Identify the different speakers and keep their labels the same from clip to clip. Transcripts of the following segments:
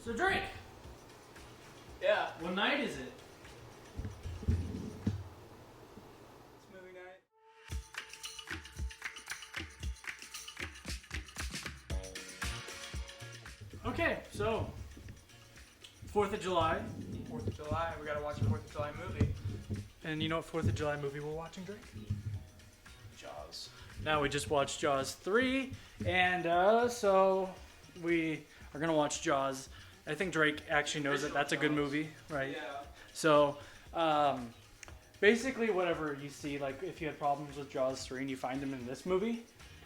Speaker 1: So Drake.
Speaker 2: Yeah.
Speaker 1: What night is it?
Speaker 2: It's movie night.
Speaker 1: Okay, so 4th of July.
Speaker 2: 4th of July. We gotta watch a 4th of July movie.
Speaker 1: And you know what 4th of July movie we're watching, Drake?
Speaker 2: Jaws.
Speaker 1: Now we just watched Jaws 3, and so we are gonna watch Jaws. I think Drake actually knows that that's a good movie, right?
Speaker 2: Yeah.
Speaker 1: So, basically whatever you see, like if you had problems with Jaws 3 and you find them in this movie,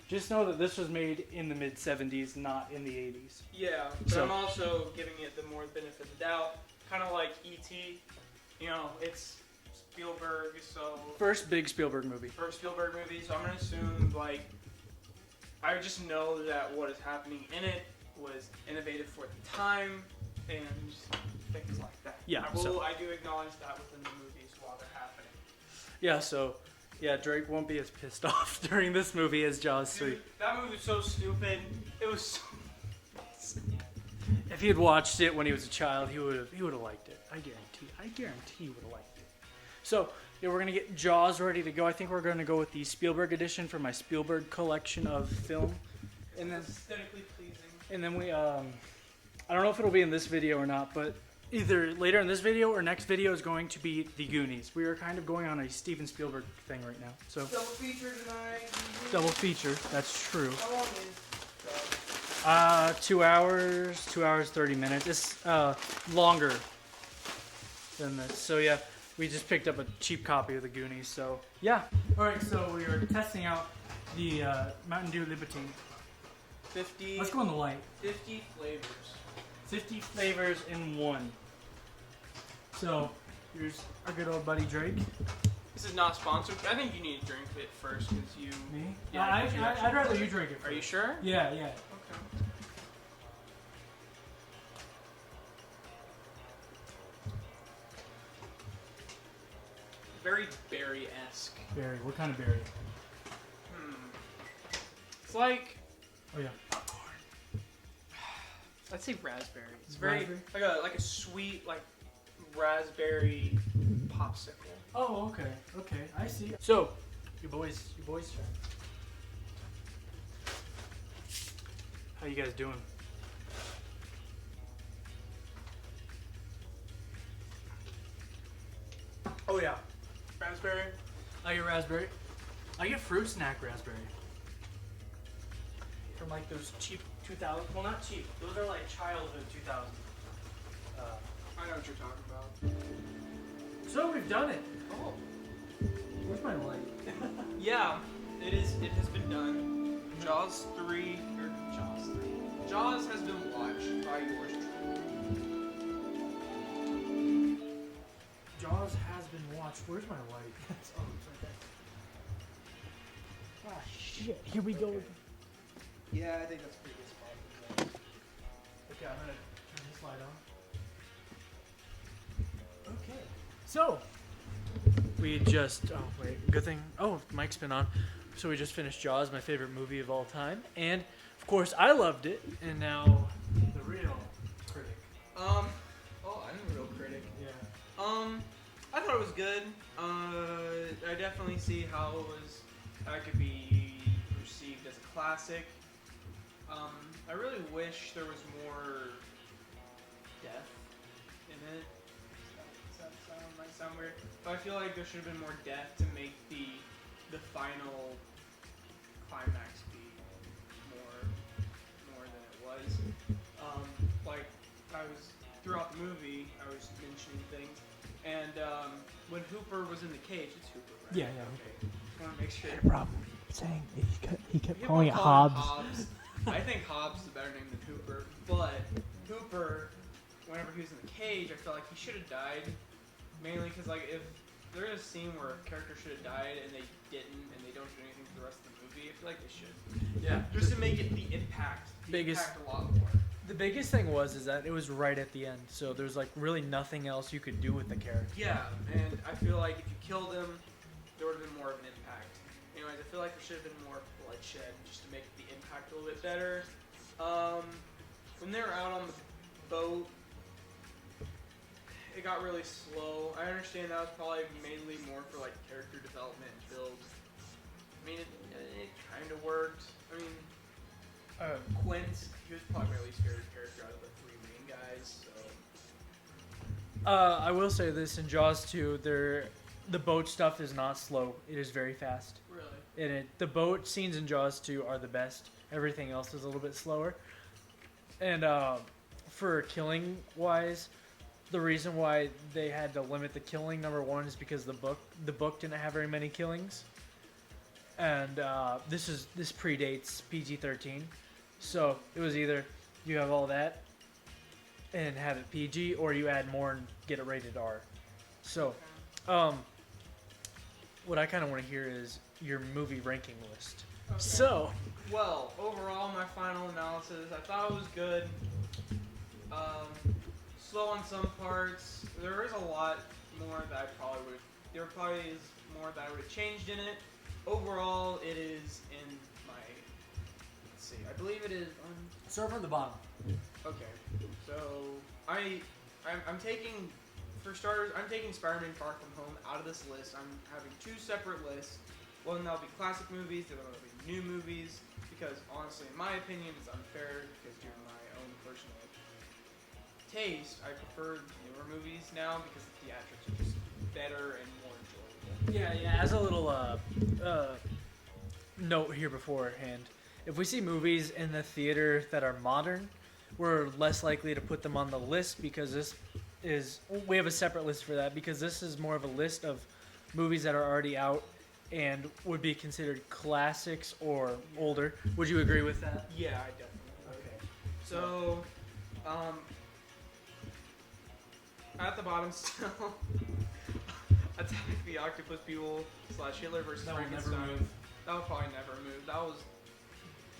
Speaker 1: just know that this was made in the mid-70s, not in the 80s.
Speaker 2: Yeah, but
Speaker 1: So-
Speaker 2: I'm also giving it the more benefit of the doubt. Kind of like E.T. You know, it's Spielberg, so...
Speaker 1: First big Spielberg movie.
Speaker 2: First Spielberg movie, so I'm going to assume, like... I just know that what is happening in it was innovative for the time, and just things like that.
Speaker 1: Yeah,
Speaker 2: I do acknowledge that within the movies while they're happening.
Speaker 1: Yeah, so, yeah, Drake won't be as pissed off during this movie as Jaws 3.
Speaker 2: Dude, that movie was so stupid. It was so...
Speaker 1: If he had watched it when he was a child, he would have liked it. I guarantee he would have liked it. So, yeah, we're gonna get Jaws ready to go. I think we're gonna go with the Spielberg edition for my Spielberg collection of film. And then,
Speaker 2: aesthetically pleasing.
Speaker 1: and then we, I don't know if it'll be in this video or not, but either later in this video or next video is going to be The Goonies. We are kind of going on a Steven Spielberg thing right now. So,
Speaker 2: Double feature tonight.
Speaker 1: double feature, that's true.
Speaker 2: How long is
Speaker 1: 2 hours, 30 minutes. It's longer than this. So yeah, we just picked up a cheap copy of the Goonies. So yeah. All right, so we are testing out the Mountain Dew Libertine.
Speaker 2: 50?
Speaker 1: Let's go on the light.
Speaker 2: 50 flavors.
Speaker 1: 50 flavors in one. So here's our good old buddy Drake.
Speaker 2: This is not sponsored. I think you need to drink it first because you...
Speaker 1: Me?
Speaker 2: Yeah,
Speaker 1: I'd rather you drink it first.
Speaker 2: Are you sure?
Speaker 1: Yeah.
Speaker 2: Okay. Very berry-esque.
Speaker 1: Berry. What kind of berry?
Speaker 2: It's like...
Speaker 1: Oh yeah.
Speaker 2: I'd say raspberry. It's very...
Speaker 1: Raspberry?
Speaker 2: Like a sweet, like, raspberry popsicle.
Speaker 1: Oh, okay. Okay, I see. So, your boys turn. How you guys doing? Oh yeah.
Speaker 2: Raspberry?
Speaker 1: I get raspberry. I get fruit snack raspberry. From like those cheap 2000. Well, not cheap. Those are like childhood 2000.
Speaker 2: I know what you're talking about.
Speaker 1: So we've done it.
Speaker 2: Oh.
Speaker 1: Where's my light?
Speaker 2: Yeah, it has been done. Jaws 3, or Jaws 3. Jaws has been watched by yours truly.
Speaker 1: Jaws has been watched. Where's my light? Oh, it's right there. Ah, shit. Here we go.
Speaker 2: Yeah, I think that's a pretty good spot.
Speaker 1: Okay, I'm gonna turn this light on. Okay. So, we just, oh wait, good thing, oh, mic's been on. So we just finished Jaws, my favorite movie of all time. And, of course, I loved it. And now, the real critic.
Speaker 2: Oh, I'm the real critic.
Speaker 1: Yeah.
Speaker 2: I thought it was good. I definitely see how it could be received as a classic. I really wish there was more death in it. Might sound weird, but I feel like there should have been more death to make the final climax be more than it was. Like I was throughout the movie, I was mentioning things, and when Hooper was in the cage, it's Hooper, right?
Speaker 1: Yeah.
Speaker 2: Okay. Just want to make sure.
Speaker 3: Rob, saying he kept
Speaker 2: People
Speaker 3: calling it
Speaker 2: call
Speaker 3: Hobbs.
Speaker 2: I think Hobbs is a better name than Hooper, but Hooper, whenever he was in the cage, I felt like he should have died. Mainly because, like, if there is a scene where a character should have died and they didn't, and they don't do anything for the rest of the movie, I feel like they should.
Speaker 1: Yeah.
Speaker 2: Just to make it the impact a lot more.
Speaker 1: The biggest thing is that it was right at the end. So there's, like, really nothing else you could do with the character.
Speaker 2: Yeah, and I feel like if you killed him, there would have been more of an impact. Anyways, I feel like there should have been more bloodshed just to make the impact a little bit better. When they were out on the boat, it got really slow. I understand that was probably mainly more for like character development and build. I mean, it kind of worked. I mean, Quint, he was probably my least favorite character out of the three main guys. So
Speaker 1: I will say this in Jaws 2, the boat stuff is not slow. It is very fast.
Speaker 2: really,
Speaker 1: And the boat scenes in Jaws 2 are the best. Everything else is a little bit slower. And for killing wise, the reason why they had to limit the killing, number one, is because the book didn't have very many killings. And this predates PG-13, so it was either you have all that and have it PG, or you add more and get it rated R. So, what I kind of want to hear is your movie ranking list.
Speaker 2: okay.
Speaker 1: So,
Speaker 2: Well, overall, my final analysis, I thought it was good. Slow on some parts. There is a lot more that I probably would. There probably is more that I would have changed in it. Overall, it is in my. Let's see. I believe it is on.
Speaker 1: start from the bottom.
Speaker 2: Okay. So I'm taking. For starters, I'm taking Spider-Man Far From Home out of this list. I'm having two separate lists. One that'll be classic movies, the other one will be new movies. Because honestly, in my opinion, it's unfair because due to my own personal taste, I prefer newer movies now because the theatrics are just better and more enjoyable.
Speaker 1: Yeah. As a little note here beforehand, if we see movies in the theater that are modern, we're less likely to put them on the list because we have a separate list for that because this is more of a list of movies that are already out and would be considered classics or older. Would you agree with that?
Speaker 2: Yeah, I definitely would.
Speaker 1: Okay.
Speaker 2: So, at the bottom still, Attack the Octopus People / Hitler vs.
Speaker 1: That will never
Speaker 2: Frankenstein.
Speaker 1: move.
Speaker 2: That would probably never move. That was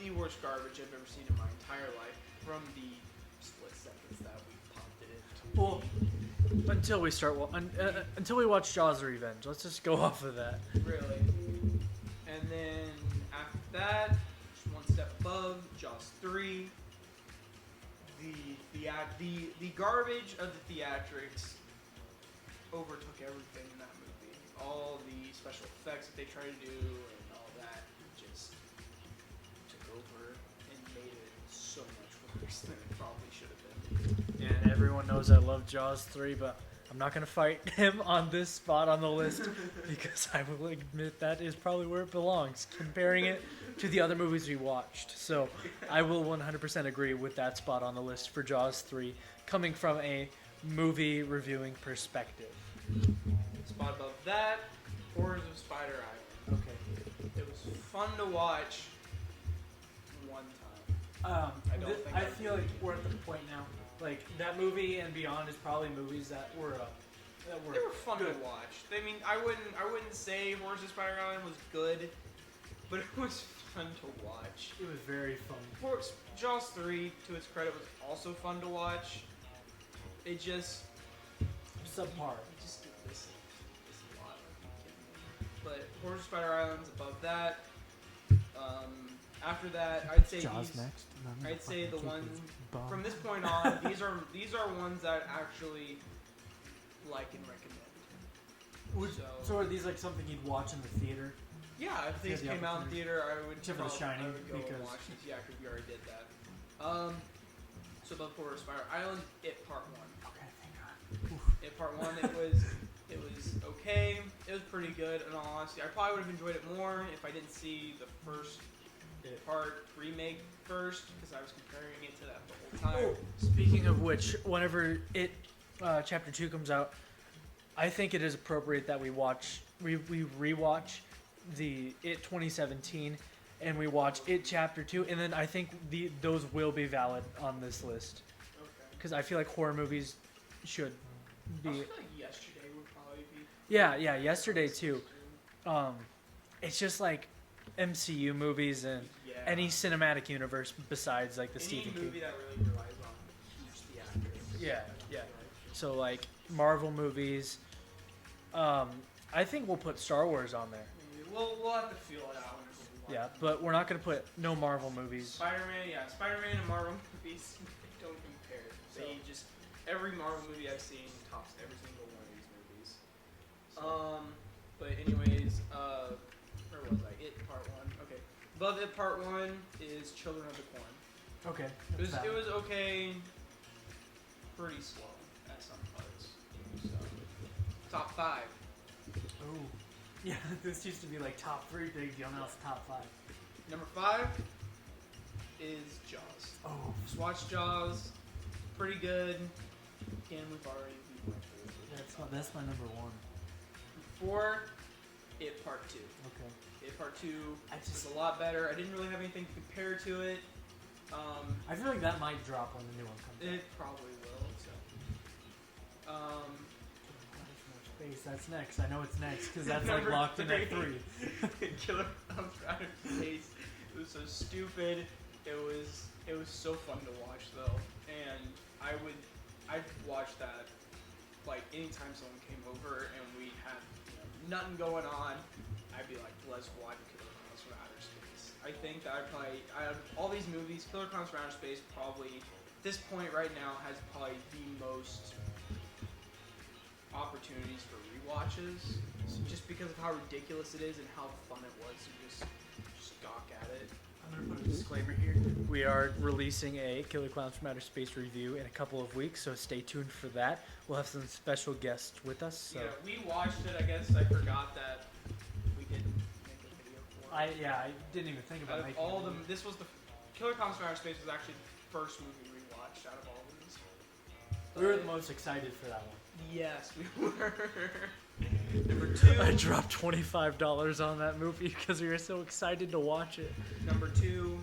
Speaker 2: the worst garbage I've ever seen in my entire life. From the split seconds that we pumped it into.
Speaker 1: Well, until we watch Jaws: The Revenge, let's just go off of that.
Speaker 2: Really. And then after that, just one step above, Jaws 3. The garbage of the theatrics overtook everything in that movie. All the special effects that they tried to do and all that just took over and made it so much worse than it probably should have been.
Speaker 1: And everyone knows I love Jaws 3, but I'm not going to fight him on this spot on the list because I will admit that is probably where it belongs, comparing it to the other movies we watched. So I will 100% agree with that spot on the list for Jaws 3, coming from a movie reviewing perspective.
Speaker 2: Spot above that, Horrors of Spider Island.
Speaker 1: Okay.
Speaker 2: It was fun to watch one time. I don't think
Speaker 1: I
Speaker 2: I
Speaker 1: feel like we're at the point now. Like that movie and beyond is probably movies that were
Speaker 2: They were fun
Speaker 1: good.
Speaker 2: to watch. I mean, I wouldn't say Horrors of Spider Island was good, but it was fun to watch.
Speaker 1: It was very fun.
Speaker 2: Jaws 3, to its credit, was also fun to watch. It just
Speaker 1: Subpar.
Speaker 2: it just did this a lot. But Horrors of Spider Island's above that. After that, I'd say
Speaker 3: Jaws
Speaker 2: these.
Speaker 3: next.
Speaker 2: I'd say the ones
Speaker 3: Bomb.
Speaker 2: from this point on. These are ones that I actually like and recommend.
Speaker 1: So are these like something you'd watch in the theater?
Speaker 2: Yeah, if these
Speaker 1: Yeah, the
Speaker 2: came out in
Speaker 1: opportunity.
Speaker 2: theater, I would.
Speaker 1: Except for The
Speaker 2: I
Speaker 1: Shining,
Speaker 2: would go and
Speaker 1: because-
Speaker 2: watch this. Yeah, because we already did that. So above Horror of Spider Island, It Part 1.
Speaker 1: Okay, thank God.
Speaker 2: It Part 1, it was okay. It was pretty good, in all honesty. I probably would have enjoyed it more if I didn't see the first part remake first, because I was comparing it to that the whole time.
Speaker 1: Speaking of which, whenever it Chapter 2 comes out, I think it is appropriate that we rewatch the It 2017 and we watch It Chapter 2, and then I think those will be valid on this list
Speaker 2: Okay.
Speaker 1: because I feel like horror movies should
Speaker 2: I
Speaker 1: be.
Speaker 2: feel like Yesterday would probably be.
Speaker 1: Yeah, Yesterday too. It's just like MCU movies and
Speaker 2: Yeah.
Speaker 1: any cinematic universe besides like the
Speaker 2: Any
Speaker 1: Stephen King.
Speaker 2: movie that really relies on huge theatrics.
Speaker 1: Yeah. So like Marvel movies. I think we'll put Star Wars on there.
Speaker 2: Maybe. We'll have to feel it out whenever we watch
Speaker 1: Yeah,
Speaker 2: it.
Speaker 1: but we're not gonna put no Marvel movies.
Speaker 2: Spider-Man and Marvel movies, they don't compare. They every Marvel movie I've seen tops every single one of these movies. But anyways, where was I? It Part 1. Okay. Above It Part 1 is Children of the Corn.
Speaker 1: Okay.
Speaker 2: It was okay. Pretty slow at some parts. So, top 5.
Speaker 1: Oh. Yeah, this used to be like top 3 big deal. Now it's top 5.
Speaker 2: Number 5 is Jaws.
Speaker 1: Oh.
Speaker 2: Just watch Jaws. Pretty good. Again, we've already went through it.
Speaker 1: That's my number 1.
Speaker 2: 4, It Part 2.
Speaker 1: Okay.
Speaker 2: It Part 2
Speaker 1: just-
Speaker 2: is a lot better. I didn't really have anything to compare to it.
Speaker 1: I feel like that might drop when the new one comes out.
Speaker 2: It probably will. So.
Speaker 1: Space, that's next. I know it's next because that's like
Speaker 2: Number
Speaker 1: locked in at
Speaker 2: 3.
Speaker 1: 3.
Speaker 2: Killer Clowns from Outer Space. It was so stupid. It was so fun to watch though, and I'd watch that like anytime someone came over and we had nothing going on. I'd be like, let's watch Killer Clowns from Outer Space. I think that out of all these movies, Killer Clowns from Outer Space probably at this point right now has probably the most opportunities for rewatches, just because of how ridiculous it is and how fun it was to just gawk at it.
Speaker 1: I'm gonna put a disclaimer here. We are releasing a Killer Clowns from Outer Space review in a couple of weeks, so stay tuned for that. We'll have some special guests with us. So.
Speaker 2: Yeah, we watched it. I guess I forgot that we didn't make a video for it.
Speaker 1: I didn't even think about
Speaker 2: Out of
Speaker 1: making
Speaker 2: all
Speaker 1: it.
Speaker 2: of them, this was the Killer Clowns from Outer Space was actually the first movie we watched out of all of these.
Speaker 1: We were the most excited for that one.
Speaker 2: Yes, we were. Number 2.
Speaker 1: I dropped $25 on that movie because we were so excited to watch it.
Speaker 2: Number 2,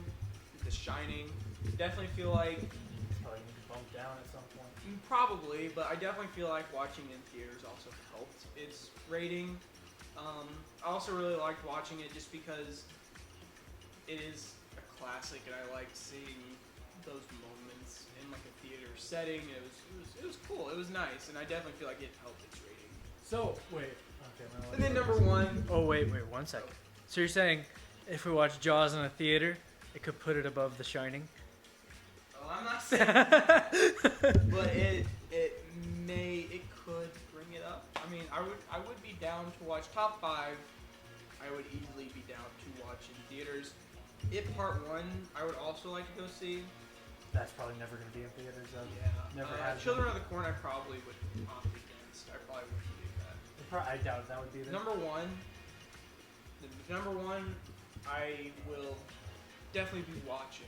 Speaker 2: The Shining. Definitely feel like
Speaker 1: It's probably gonna be bumped down at some point.
Speaker 2: probably, but I definitely feel like watching in theaters also helped its rating. I also really liked watching it just because it is a classic, and I like seeing those moments in like a theater setting. It was cool. It was nice, and I definitely feel like it helped its rating.
Speaker 1: So, wait. Okay,
Speaker 2: And then number 1.
Speaker 1: Oh, wait, 1 second. So you're saying if we watch Jaws in a theater, it could put it above The Shining?
Speaker 2: Well, I'm not saying that, but it could bring it up. I mean, I would be down to watch top 5. I would easily be down to watch in theaters. It Part 1, I would also like to go see.
Speaker 1: That's probably never going to be in theaters, though.
Speaker 2: Yeah.
Speaker 1: Never has
Speaker 2: Children
Speaker 1: been.
Speaker 2: of the Corn, I probably would opt against. I probably wouldn't do that.
Speaker 1: I doubt that would be there.
Speaker 2: Number 1, I will definitely be watching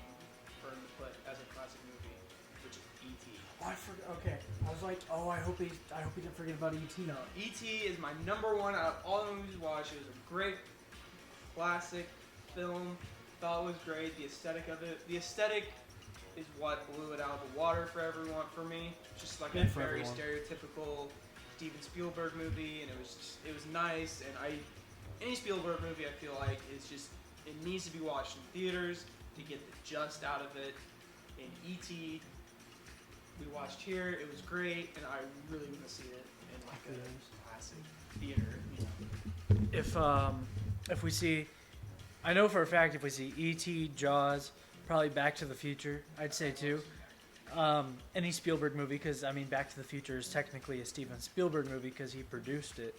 Speaker 2: for him to put as a classic movie, which is E.T.
Speaker 1: Oh, I forgot. Okay. I was like, oh, I hope he didn't forget about E.T.
Speaker 2: No, E.T. is my number 1 out of all the movies watched. It was a great classic film. Thought it was great. The aesthetic of it. The aesthetic is what blew it out of the water for everyone. For me, just like a
Speaker 1: And for
Speaker 2: very
Speaker 1: everyone.
Speaker 2: stereotypical Steven Spielberg movie, and it was nice. And any Spielberg movie, I feel like it needs to be watched in theaters to get the just out of it. And E.T. we watched here. It was great, and I really want to see it in like a classic theater. You know.
Speaker 1: If we see, I know for a fact if we see E.T., Jaws, probably Back to the Future, I'd say too. Any Spielberg movie, because I mean Back to the Future is technically a Steven Spielberg movie because he produced it.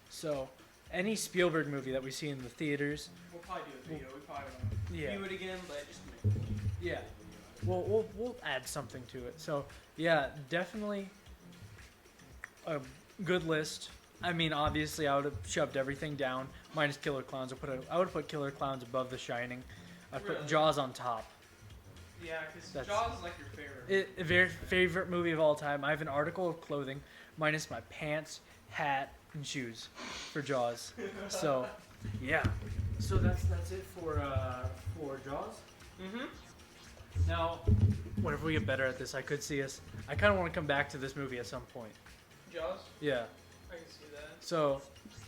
Speaker 1: So any Spielberg movie that we see in the theaters,
Speaker 2: We'll probably do a video. We probably won't
Speaker 1: yeah,
Speaker 2: view it again, but just
Speaker 1: yeah, we'll add something to it. So yeah, definitely a good list. I mean, obviously, I would have shoved everything down minus Killer Clowns. I would have put Killer Clowns above The Shining. I'd put
Speaker 2: Really?
Speaker 1: Jaws on top.
Speaker 2: yeah, because
Speaker 1: That's-
Speaker 2: Jaws is like your favorite.
Speaker 1: Very favorite movie of all time. I have an article of clothing minus my pants, hat, and shoes for Jaws. So, yeah. So that's it for Jaws.
Speaker 2: Mm-hmm.
Speaker 1: Now, whenever we get better at this, I could see us. I kind of want to come back to this movie at some point.
Speaker 2: Jaws?
Speaker 1: Yeah.
Speaker 2: I can see that.
Speaker 1: So,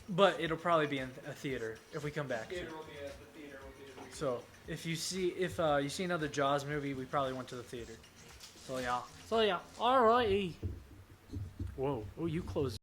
Speaker 1: but it'll probably be in a theater if we come back to it.
Speaker 2: Theater will be at the theater. Will be the weekend.
Speaker 1: So if you see another Jaws movie, we probably went to the theater. So yeah. Alrighty. Whoa. Oh, you closed.